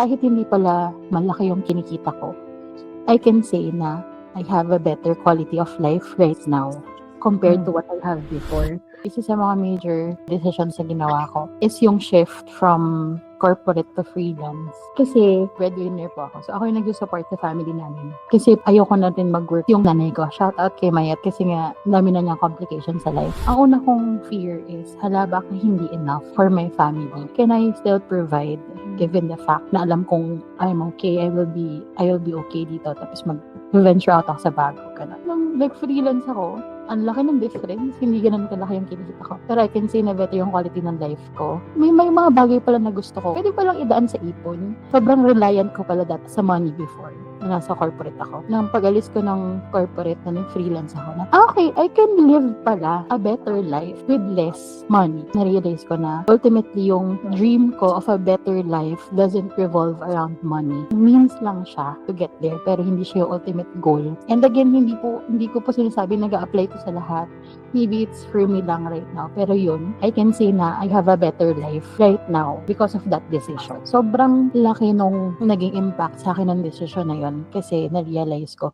kahit hindi pala malaki yung kinikita ko, I can say na I have a better quality of life right now compared to what I have before. Isa sa mga major decisions na ginawa ko is yung shift from corporate to freelance. Kasi breadwinner po ako. So ako yung nag-support sa family namin. Kasi ayoko na din mag-work yung nanay ko. Shout out kay Mayat kasi nga dami na niyang complications sa life. Ang una kong fear is, hala baka hindi enough for my family. Can I still provide given the fact na alam kong I'm okay, I will be okay dito. Tapos mag-venture out ako sa bago. Ganun. Nung nag-freelance ako, ang laki ng difference. Hindi ganun kalaki yung kinikita ko. Pero I can say na better yung quality ng life ko. May mga bagay pala na gusto ko. Pwede palang idaan sa ipon. Sobrang reliant ko pala dati sa money before na nasa corporate ako. Nang pag-alis ko ng corporate na nag-freelance ako na, okay, I can live pala a better life with less money. Na-realize ko na ultimately yung dream ko of a better life doesn't revolve around money. Means lang siya to get there pero hindi siya yung ultimate goal. And again, hindi ko po sinasabi nag-a-apply to sa lahat. Maybe it's for me lang right now. Pero yun, I can say na I have a better life right now because of that decision. Sobrang laki nung naging impact sa akin ng decision na yun kasi na-realize ko